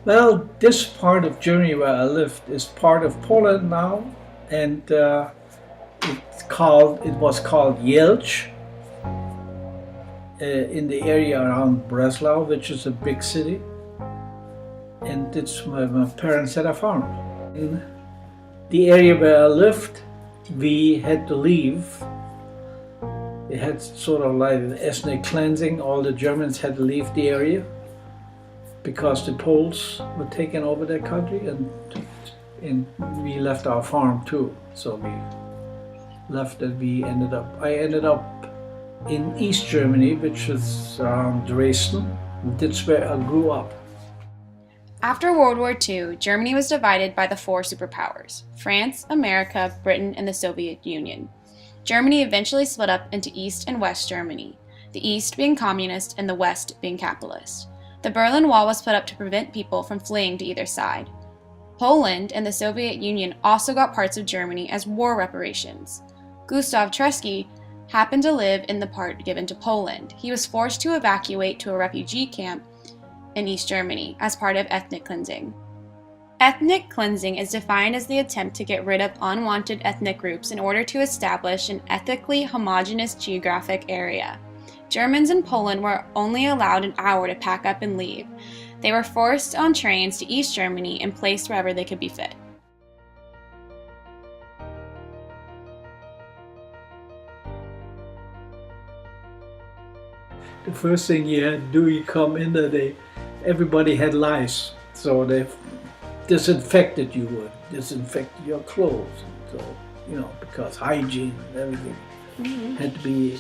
Well, this part of Germany where I lived is part of Poland now, and it was called Jelch in the area around Breslau, which is a big city, and it's where my parents had a farm. In the area where I lived, we had to leave. It had sort of like an ethnic cleansing. All the Germans had to leave the area because the Poles were taking over their country, and we left our farm too. So we left and I ended up in East Germany, which is around Dresden. That's where I grew up. After World War II, Germany was divided by the four superpowers: France, America, Britain, and the Soviet Union. Germany eventually split up into East and West Germany, the East being communist and the West being capitalist. The Berlin Wall was put up to prevent people from fleeing to either side. Poland and the Soviet Union also got parts of Germany as war reparations. Gustav Treski happened to live in the part given to Poland. He was forced to evacuate to a refugee camp in East Germany as part of ethnic cleansing. Ethnic cleansing is defined as the attempt to get rid of unwanted ethnic groups in order to establish an ethnically homogeneous geographic area. Germans in Poland were only allowed an hour to pack up and leave. They were forced on trains to East Germany and placed wherever they could be fit. The first thing you had to do, you come in there, everybody had lice, so they disinfected you, would disinfect your clothes. So, because hygiene and everything had to be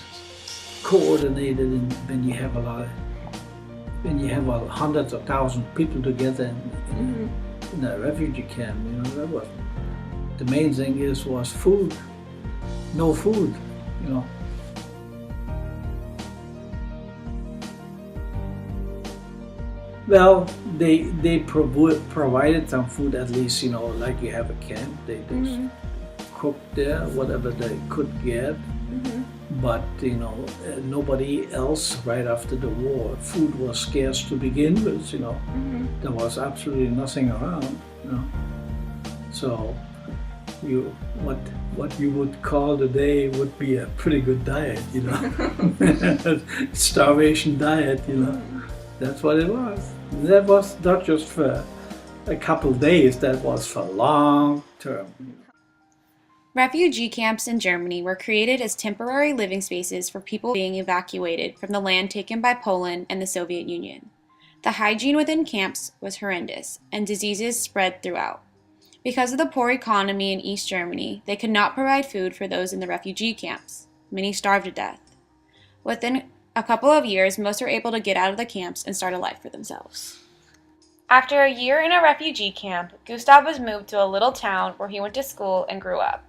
coordinated, and when you have hundreds of thousands of people together in a refugee camp, that was the main thing was food. No food. Well, they provided some food, at least, like you have a camp. They just cooked there whatever they could get. But nobody else right after the war. Food was scarce to begin with. There was absolutely nothing around. So what you would call today would be a pretty good diet. Starvation diet. That's what it was. That was not just for a couple of days. That was for long term. Refugee camps in Germany were created as temporary living spaces for people being evacuated from the land taken by Poland and the Soviet Union. The hygiene within camps was horrendous, and diseases spread throughout. Because of the poor economy in East Germany, they could not provide food for those in the refugee camps. Many starved to death. Within a couple of years, most were able to get out of the camps and start a life for themselves. After a year in a refugee camp, Gustav was moved to a little town where he went to school and grew up.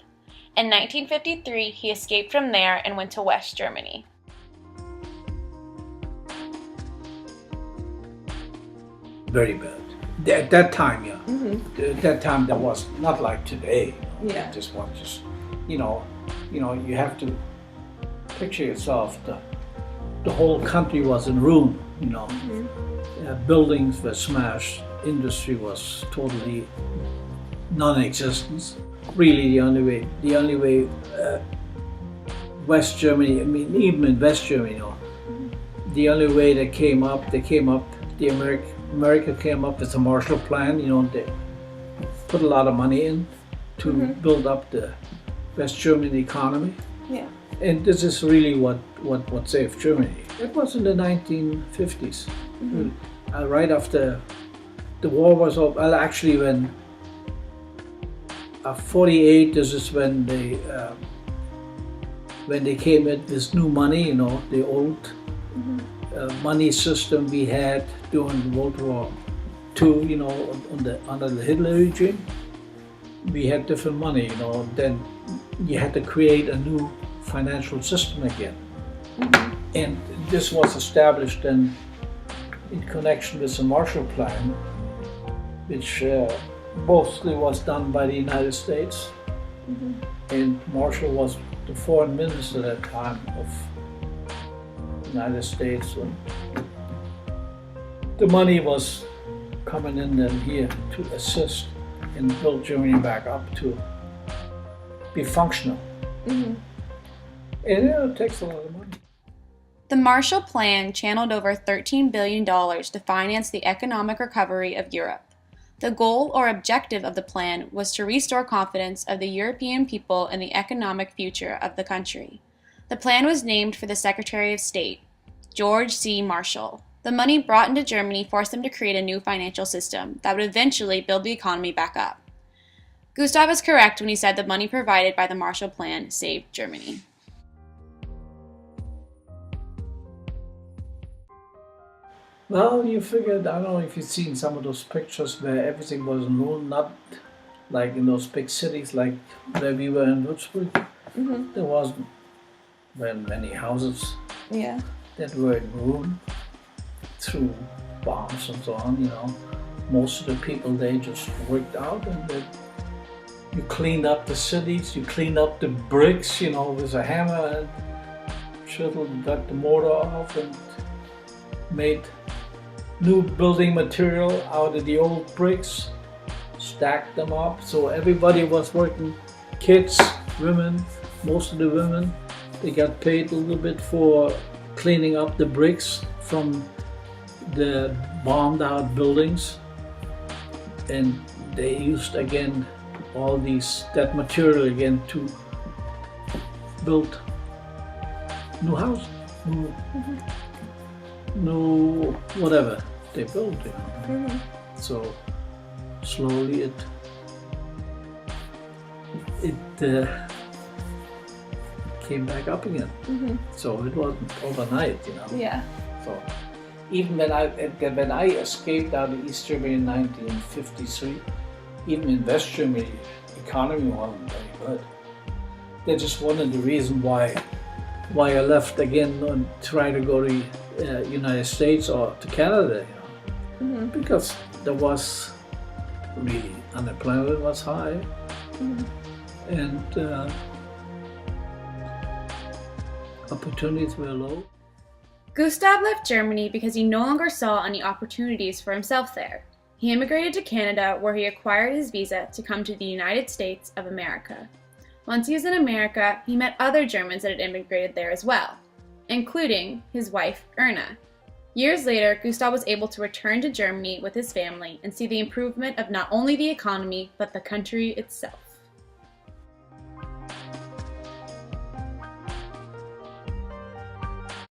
In 1953, he escaped from there and went to West Germany. Very bad. At that time, yeah. At that time, that was not like today. Yeah. You have to picture yourself. The whole country was in ruin. Buildings were smashed. Industry was totally non-existent. Really, the only way, West Germany. I mean, even in West Germany, the only way America came up with a Marshall Plan. They put a lot of money in to build up the West German economy. Yeah. And this is really what saved Germany. It was in the 1950s, right after the war was over. Well, actually, when 48, this is when they came with this new money. The old money system we had during World War II. Under the Hitler regime, we had different money. Then you had to create a new financial system again. And this was established in connection with the Marshall Plan, which mostly was done by the United States. And Marshall was the foreign minister at that time of the United States. And the money was coming in then here to assist and build Germany back up to be functional. And it takes a lot of money. The Marshall Plan channeled over $13 billion to finance the economic recovery of Europe. The goal or objective of the plan was to restore confidence of the European people in the economic future of the country. The plan was named for the Secretary of State, George C. Marshall. The money brought into Germany forced them to create a new financial system that would eventually build the economy back up. Gustav is correct when he said the money provided by the Marshall Plan saved Germany. Well, you figured, I don't know if you've seen some of those pictures where everything was new, not like in those big cities like where we were in Würzburg. There wasn't many houses that were in ruin through bombs and so on, you know. Most of the people, they just worked out and they, you cleaned up the cities, you cleaned up the bricks, you know, with a hammer and shoveled, got the mortar off and made new building material out of the old bricks, stacked them up. So everybody was working, kids, women, most of the women, they got paid a little bit for cleaning up the bricks from the bombed out buildings. And they used again all that material again to build new houses, new whatever they built, you know. So slowly it came back up again. So it wasn't overnight, you know. So even when I escaped out of East Germany in 1953, even in West Germany, the economy wasn't very good. That's just one of the reasons why I left again and tried to go to United States or to Canada, you know, because there was really unemployment was high, and opportunities were low. Gustav left Germany because he no longer saw any opportunities for himself there. He immigrated to Canada, where he acquired his visa to come to the United States of America. Once he was in America, he met other Germans that had immigrated there as well, including his wife, Erna. Years later, Gustav was able to return to Germany with his family and see the improvement of not only the economy, but the country itself.